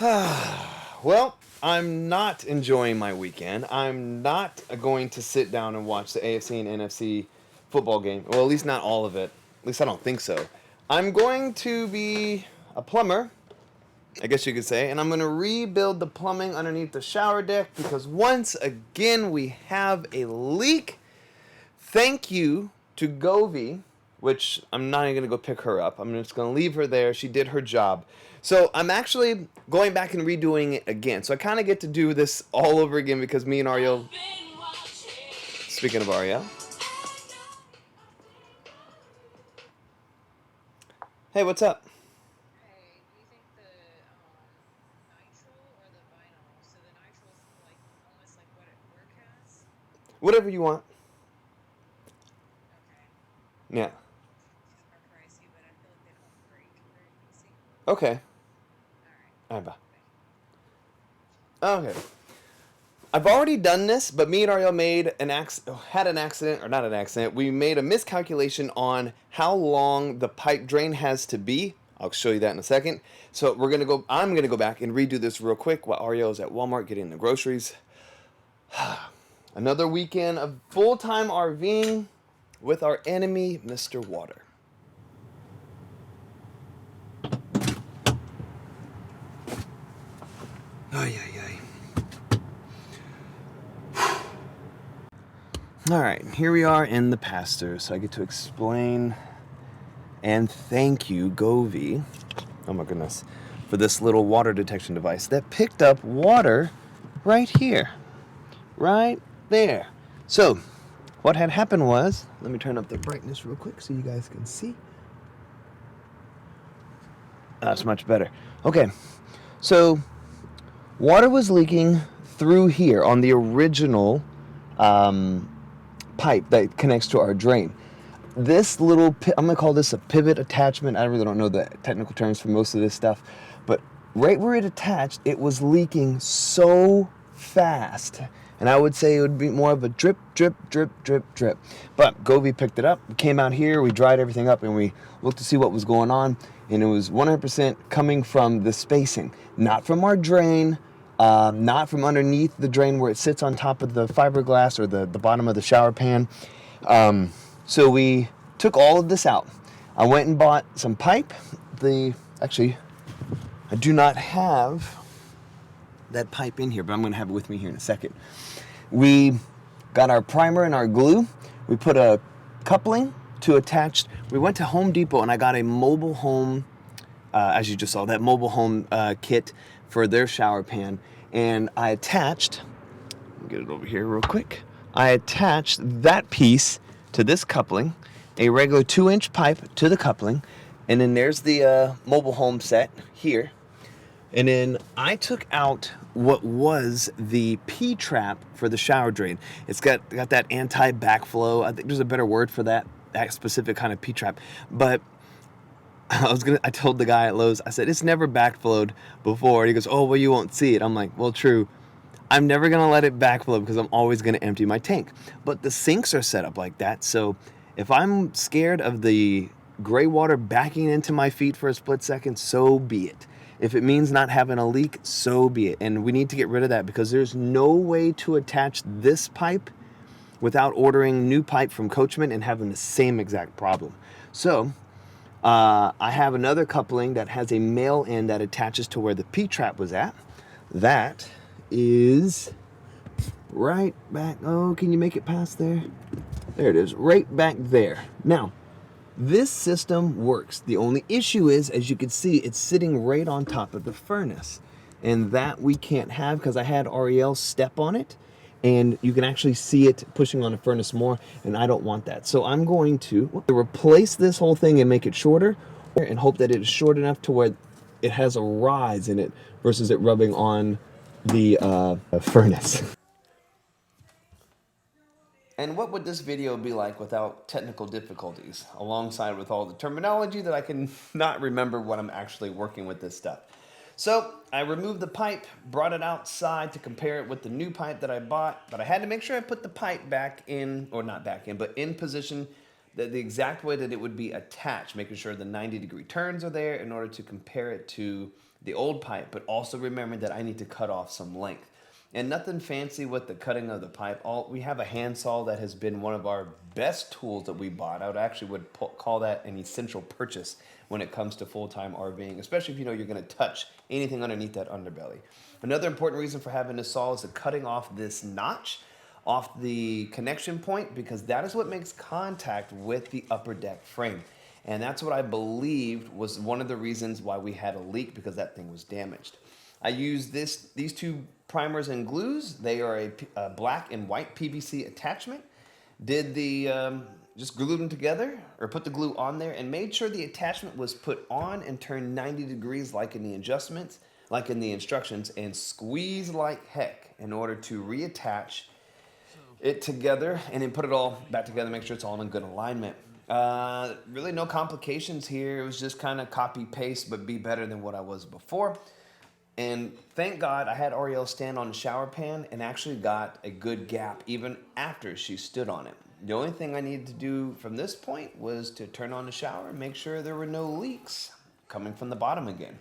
Well, I'm not enjoying my weekend. I'm not going to sit down and watch the AFC and NFC football game. Well, at least not all of it. At least I don't think so. I'm going to be a plumber, I guess you could say, and I'm going to rebuild the plumbing underneath the shower deck because once again we have a leak. Thank you to Govee, which I'm not even going to go pick her up. I'm just going to leave her there. She did her job. So I'm actually going back and redoing it again. So I kind of get to do this all over again because me and Ariel, speaking of Ariel, hey, what's up? Hey, do you think the nitrile or the vinyl? So the nitrile is like almost like what it work has. Whatever you want. Okay, Yeah. are pricey, but I feel like they don't break very easy. Okay. All right, All right, bye. thank you. Okay. I've already done this, but me and Ariel had an accident, or not an accident. We made a miscalculation on how long the pipe drain has to be. I'll show you that in a second. So I'm gonna go back and redo this real quick while Ariel is at Walmart getting the groceries. Another weekend of full-time RVing with our enemy, Mr. Water. Ay, ay, ay. All right, here we are in the pasture, so I get to explain and thank you, Govee. Oh my goodness, for this little water detection device that picked up water right here, right there. So, what had happened was, let me turn up the brightness real quick so you guys can see. That's much better. Okay, so water was leaking through here on the original pipe that connects to our drain. This little, I'm gonna call this a pivot attachment. I really don't know the technical terms for most of this stuff, but right where it attached, it was leaking so fast. And I would say it would be more of a drip, drip, drip, drip, drip. But Govee picked it up, we came out here, we dried everything up, and we looked to see what was going on. And it was 100% coming from the spacing, not from our drain, not from underneath the drain where it sits on top of the fiberglass or the bottom of the shower pan. So we took all of this out. I went and bought some pipe. Actually, I do not have that pipe in here, but I'm going to have it with me here in a second. We got our primer and our glue. We put a coupling to attach. We went to Home Depot and I got a mobile home, as you just saw, that mobile home kit for their shower pan. And I attached, get it over here real quick. I attached that piece to this coupling, a regular 2-inch pipe to the coupling, and then there's the mobile home set here. And then I took out what was the P-trap for the shower drain. It's got that anti-backflow. I think there's a better word for that specific kind of P-trap. But I told the guy at Lowe's, I said, it's never backflowed before. He goes, oh, well, you won't see it. I'm like, well, true. I'm never going to let it backflow because I'm always going to empty my tank. But the sinks are set up like that. So if I'm scared of the gray water backing into my feet for a split second, so be it. If it means not having a leak, so be it. And we need to get rid of that because there's no way to attach this pipe without ordering new pipe from Coachman and having the same exact problem. So I have another coupling that has a male end that attaches to where the P-trap was at. That is right back. Oh, can you make it past there? There it is, right back there. Now, this system works. The only issue is, as you can see, it's sitting right on top of the furnace. And that we can't have because I had Ariel step on it. And you can actually see it pushing on the furnace more. And I don't want that. So I'm going to replace this whole thing and make it shorter. And hope that it is short enough to where it has a rise in it versus it rubbing on the furnace. And what would this video be like without technical difficulties, alongside with all the terminology that I can not remember what I'm actually working with this stuff. So I removed the pipe, brought it outside to compare it with the new pipe that I bought, but I had to make sure I put the pipe back in, or not back in, but in position the exact way that it would be attached, making sure the 90-degree turns are there in order to compare it to the old pipe, but also remembering that I need to cut off some length. And nothing fancy with the cutting of the pipe. We have a handsaw that has been one of our best tools that we bought. I would call that an essential purchase when it comes to full-time RVing, especially if you know you're going to touch anything underneath that underbelly. Another important reason for having this saw is the cutting off this notch off the connection point, because that is what makes contact with the upper deck frame. And that's what I believed was one of the reasons why we had a leak, because that thing was damaged. I used these two primers and glues. They are a black and white PVC attachment. Did just glued them together, or put the glue on there, and made sure the attachment was put on and turned 90 degrees like in the adjustments, like in the instructions, and squeeze like heck in order to reattach it together and then put it all back together, make sure it's all in good alignment. Really no complications here. It was just kind of copy paste, but be better than what I was before. And thank God I had Ariel stand on the shower pan and actually got a good gap even after she stood on it. The only thing I needed to do from this point was to turn on the shower and make sure there were no leaks coming from the bottom again.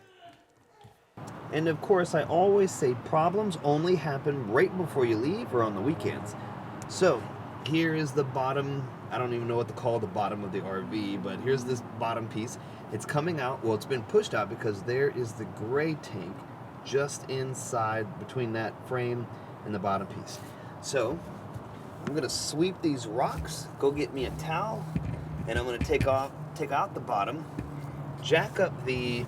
And of course, I always say problems only happen right before you leave or on the weekends. So here is the bottom. I don't even know what to call the bottom of the RV, but here's this bottom piece. It's coming out. Well, it's been pushed out because there is the gray tank just inside between that frame and the bottom piece. So I'm gonna sweep these rocks, go get me a towel, and I'm gonna take out the bottom, jack up the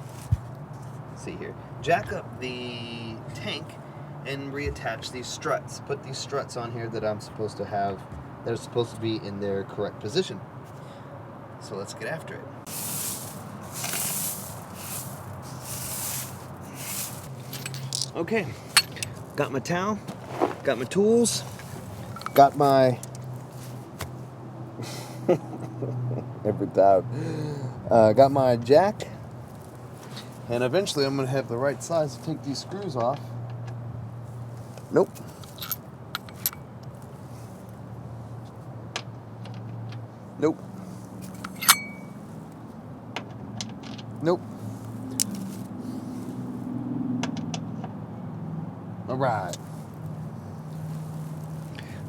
tank, and reattach these struts. Put these struts on here that I'm supposed to have, that are supposed to be in their correct position. So let's get after it. Okay, got my towel, got my tools, got my every time, got my jack, and eventually I'm gonna have the right size to take these screws off. Nope. Nope. Nope. All right.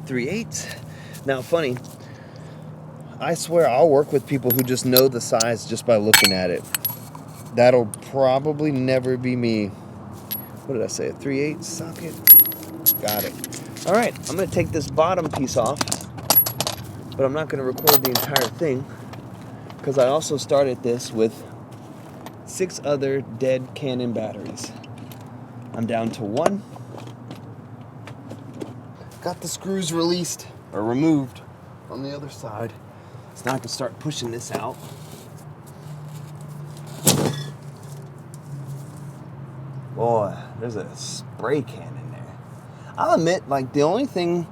3/8. Now, funny, I swear I'll work with people who just know the size just by looking at it. That'll probably never be me. What did I say? A 3/8 socket? Got it. All right, I'm going to take this bottom piece off, but I'm not going to record the entire thing because I also started this with 6 other dead Canon batteries. I'm down to 1. Got the screws released or removed on the other side. So now I can start pushing this out. Boy, there's a spray can in there. I'll admit, like, one thing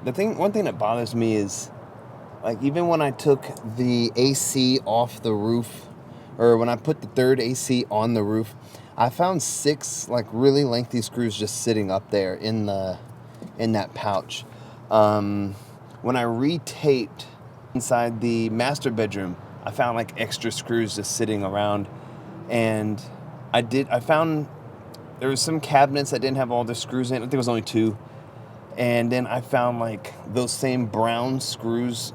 that bothers me is, like, even when I took the AC off the roof, or when I put the third AC on the roof, I found 6 like really lengthy screws just sitting up there in that pouch. When I retaped inside the master bedroom, I found like extra screws just sitting around, and I found there was some cabinets that didn't have all the screws in. I think it was only 2. And then I found like those same brown screws,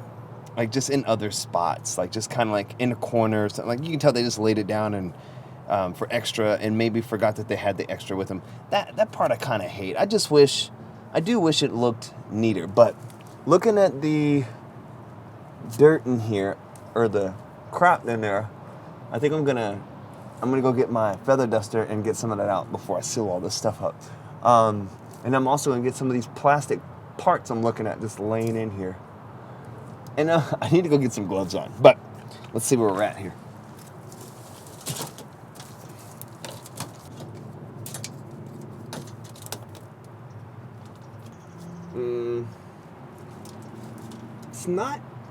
like just in other spots, like just kind of like in a corner or something. Like you can tell they just laid it down and for extra, and maybe forgot that they had the extra with them. That part I kind of hate. I do wish it looked neater. But looking at the dirt in here, or the crap in there, I think I'm gonna go get my feather duster and get some of that out before I seal all this stuff up. And I'm also gonna get some of these plastic parts I'm looking at just laying in here. And I need to go get some gloves on. But let's see where we're at here.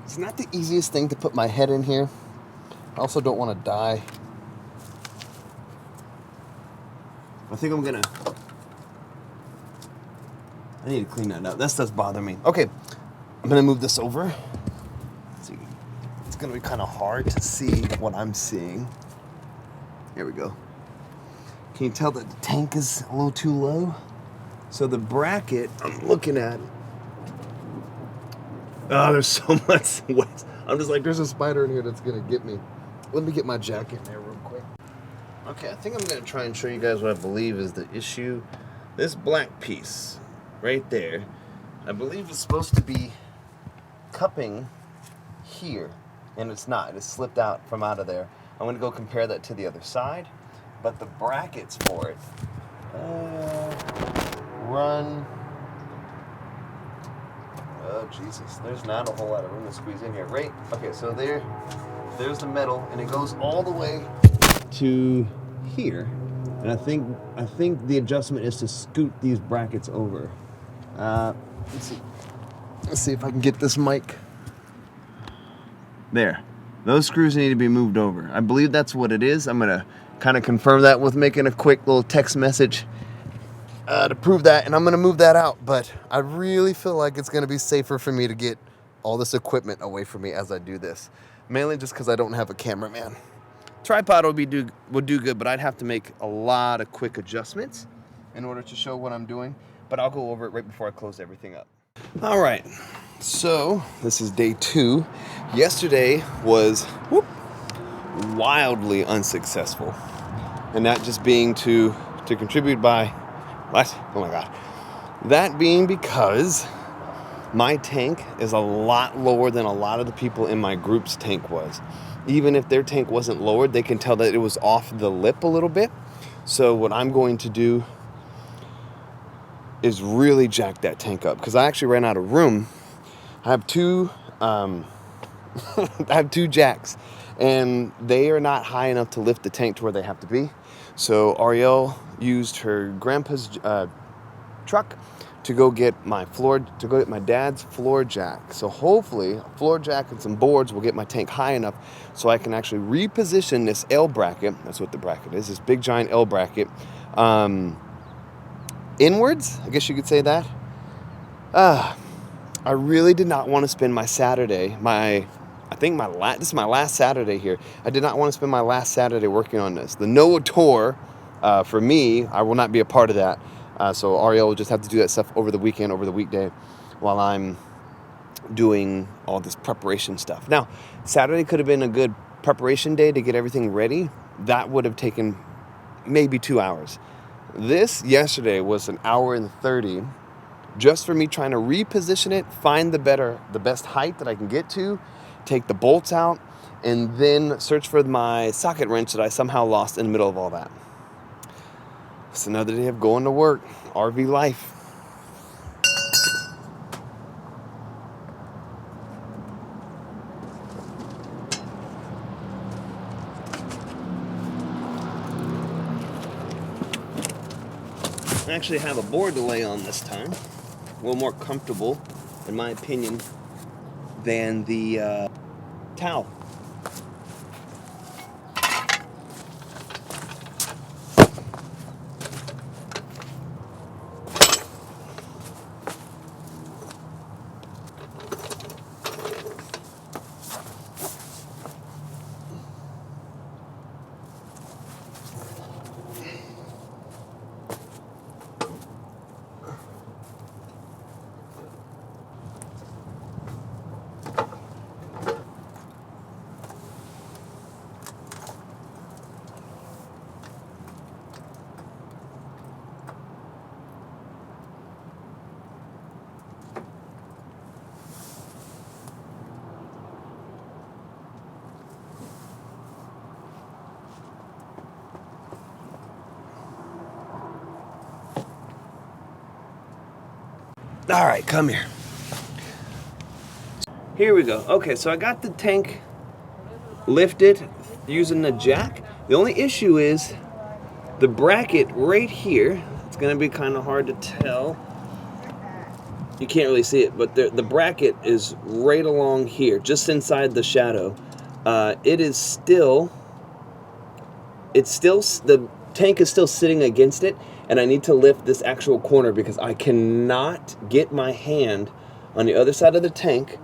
It's not the easiest thing to put my head in here. I also don't want to die. I think I need to clean that up. That stuff's bothering me. Okay, I'm gonna move this over. Let's see. gonna be kind of hard to see what I'm seeing. Here we go. Can you tell that the tank is a little too low? So the bracket I'm looking at, oh, there's so much wet. I'm just like, there's a spider in here that's gonna get me. Let me get my jacket in there real quick. Okay, I think I'm gonna try and show you guys what I believe is the issue. This black piece right there, I believe is supposed to be cupping here, and it's not. It's slipped out from out of there. I'm gonna go compare that to the other side, but the brackets for it run. Oh Jesus, there's not a whole lot of room to squeeze in here. Right? Okay, so there's the metal, and it goes all the way to here. And I think the adjustment is to scoot these brackets over. Let's see if I can get this mic. There. Those screws need to be moved over. I believe that's what it is. I'm gonna kind of confirm that with making a quick little text message to prove that, and I'm gonna move that out. But I really feel like it's gonna be safer for me to get all this equipment away from me as I do this. Mainly just because I don't have a cameraman. Tripod would do good, but I'd have to make a lot of quick adjustments in order to show what I'm doing. But I'll go over it right before I close everything up. All right, so this is day 2. Yesterday was wildly unsuccessful, and that just being to contribute by what? Oh my God, that being because my tank is a lot lower than a lot of the people in my group's tank was. Even if their tank wasn't lowered, they can tell that it was off the lip a little bit. So what I'm going to do is really jack that tank up, because I actually ran out of room. I have two I have 2 jacks, and they are not high enough to lift the tank to where they have to be. So Ariel used her grandpa's truck to go get my dad's floor jack. So hopefully a floor jack and some boards will get my tank high enough so I can actually reposition this L bracket. That's what the bracket is, this big giant L bracket, inwards, I guess you could say that. I really did not want to spend my Saturday, this is my last Saturday here. I did not want to spend my last Saturday working on this. The NOAA tour, for me, I will not be a part of that. So Ariel will just have to do that stuff over the weekend, over the weekday, while I'm doing all this preparation stuff. Now, Saturday could have been a good preparation day to get everything ready. That would have taken maybe 2 hours. This yesterday was 1 hour and 30 just for me trying to reposition it, find the best height that I can get to, take the bolts out, and then search for my socket wrench that I somehow lost in the middle of all that. It's another day of going to work. RV life. I actually have a board to lay on this time. A little more comfortable, in my opinion, than the towel. All right, come here. Here we go. Okay, so I got the tank lifted using the jack. The only issue is the bracket right here. It's gonna be kind of hard to tell. You can't really see it, but the bracket is right along here, just inside the shadow. The tank is still sitting against it, and I need to lift this actual corner because I cannot get my hand on the other side of the tank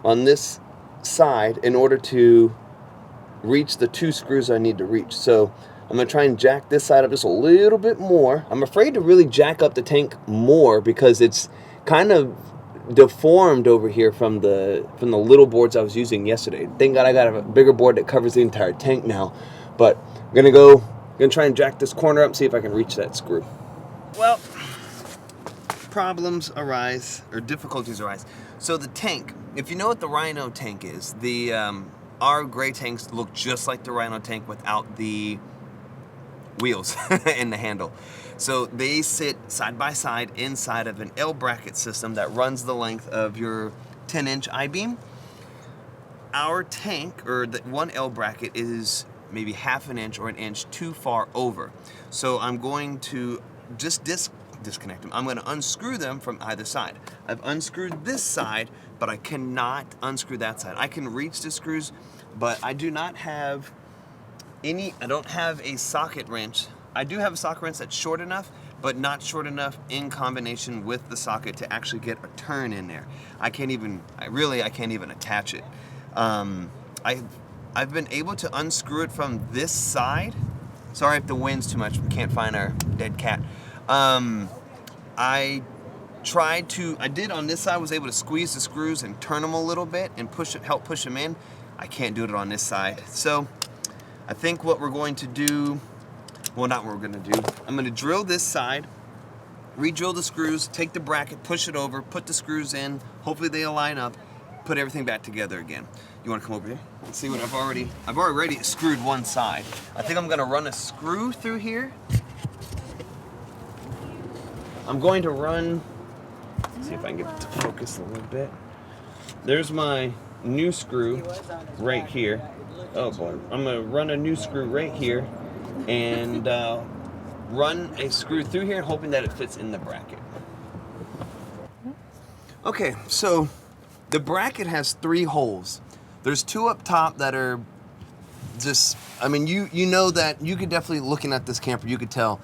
on this side in order to reach the 2 screws I need to reach. So I'm going to try and jack this side up just a little bit more. I'm afraid to really jack up the tank more because it's kind of deformed over here from the little boards I was using yesterday. Thank God I got a bigger board that covers the entire tank now. But I'm gonna try and jack this corner up, see if I can reach that screw. Well, problems arise, or difficulties arise. So the tank, if you know what the Rhino tank is, our gray tanks look just like the Rhino tank without the wheels and the handle. So they sit side by side inside of an L bracket system that runs the length of your 10-inch I-beam. Our tank, or the one L bracket, is maybe half an inch or an inch too far over. So I'm going to just disconnect them. I'm going to unscrew them from either side. I've unscrewed this side, but I cannot unscrew that side. I can reach the screws, but I do not have I don't have a socket wrench. I do have a socket wrench that's short enough, but not short enough in combination with the socket to actually get a turn in there. I can't even attach it. I've been able to unscrew it from this side. Sorry if the wind's too much, we can't find our dead cat. I did on this side, was able to squeeze the screws and turn them a little bit and help push them in. I can't do it on this side. So I think what we're going to do, well, not what we're going to do, I'm going to drill this side, re-drill the screws, take the bracket, push it over, put the screws in, hopefully they align up, put everything back together again. You want to come over here and see what I've already screwed one side. I think I'm going to run a screw through here. I'm going to run, let's see if I can get it to focus a little bit. There's my new screw right here. Oh boy, I'm going to run a new screw right here and run a screw through here, hoping that it fits in the bracket. Okay, so the bracket has 3 holes. There's 2 up top that are just, I mean, you know that, you could definitely, looking at this camper, you could tell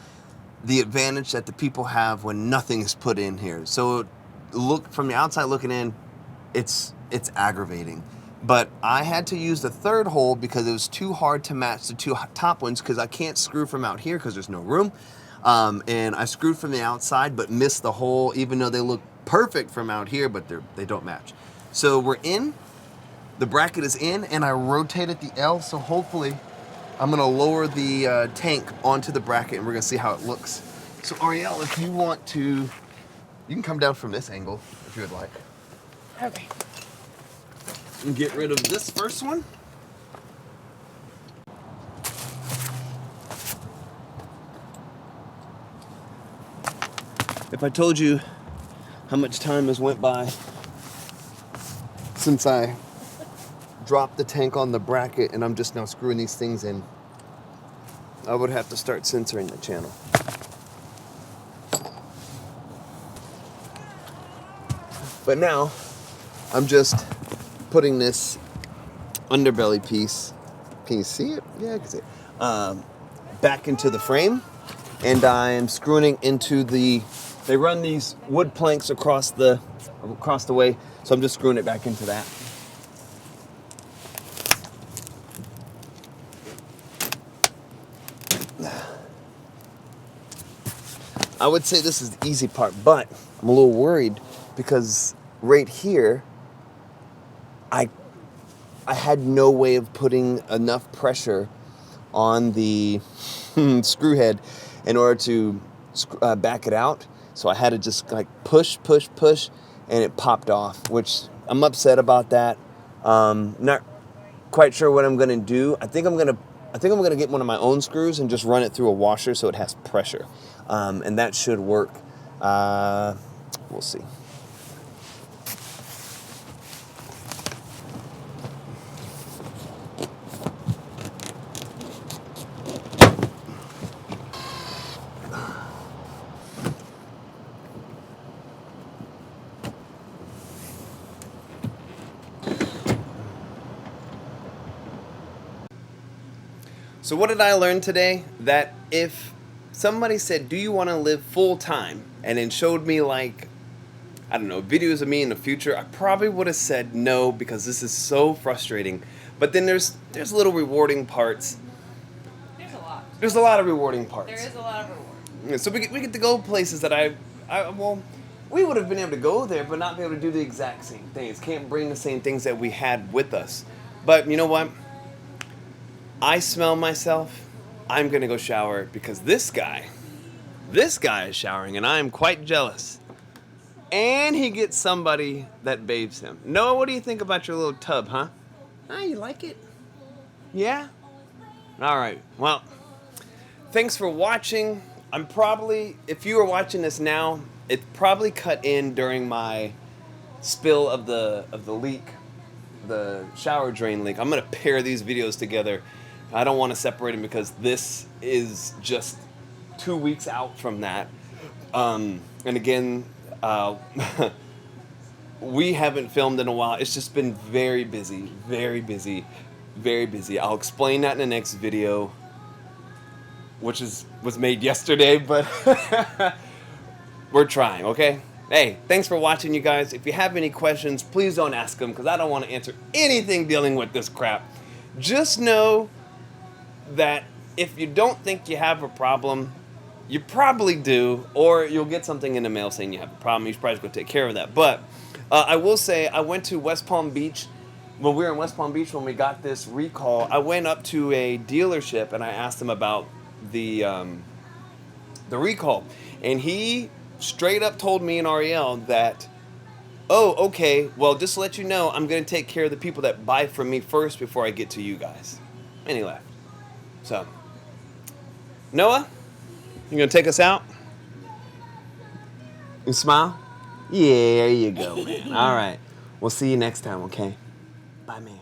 the advantage that the people have when nothing is put in here. So look from the outside looking in, it's aggravating. But I had to use the 3rd hole because it was too hard to match the 2 top ones because I can't screw from out here because there's no room. And I screwed from the outside but missed the hole, even though they look perfect from out here, but they don't match. So we're in, the bracket is in, and I rotated the L, so hopefully I'm gonna lower the tank onto the bracket and we're gonna see how it looks. So Ariel, if you want to, you can come down from this angle if you would like. Okay. And get rid of this first one. If I told you how much time has went by since I dropped the tank on the bracket and I'm just now screwing these things in, I would have to start censoring the channel. But now I'm just putting this underbelly piece, can you see it? Yeah, I can see it. Back into the frame, and I'm screwing into they run these wood planks across the way, so I'm just screwing it back into that. I would say this is the easy part, but I'm a little worried because right here, I had no way of putting enough pressure on the screw head in order to back it out. So I had to just like push, and it popped off, which I'm upset about that. Not quite sure what I'm gonna do. I think I'm gonna get one of my own screws and just run it through a washer so it has pressure, and that should work. We'll see. So what did I learn today? That if somebody said, do you want to live full time? And then showed me like I don't know, videos of me in the future, I probably would have said no because this is so frustrating. But then there's little rewarding parts. There's a lot. There's a lot of rewarding parts. There is a lot of reward. Yeah, so we get to go places that well, we would have been able to go there, but not be able to do the exact same things. Can't bring the same things that we had with us. But you know what? I smell myself. I'm gonna go shower because this guy is showering, and I am quite jealous. And he gets somebody that bathes him. Noah, what do you think about your little tub, huh? Ah, you like it? Yeah? All right. Well, thanks for watching. I'm probably, if you are watching this now, it probably cut in during my spill of the leak, the shower drain leak. I'm gonna pair these videos together. I don't want to separate them because this is just 2 weeks out from that. And again, we haven't filmed in a while. It's just been very busy, very busy, very busy. I'll explain that in the next video, which was made yesterday, but we're trying, okay? Hey, thanks for watching, you guys. If you have any questions, please don't ask them because I don't want to answer anything dealing with this crap. Just know that if you don't think you have a problem, you probably do, or you'll get something in the mail saying you have a problem. You should probably go take care of that. But I will say, I went to West Palm Beach. When we were in West Palm Beach when we got this recall, I went up to a dealership and I asked them about the recall. And he straight up told me and Ariel that, oh, okay, well, just to let you know, I'm going to take care of the people that buy from me first before I get to you guys. And he left. So, Noah, you gonna take us out? You smile? Yeah, there you go, man. All right. We'll see you next time, okay? Bye, man.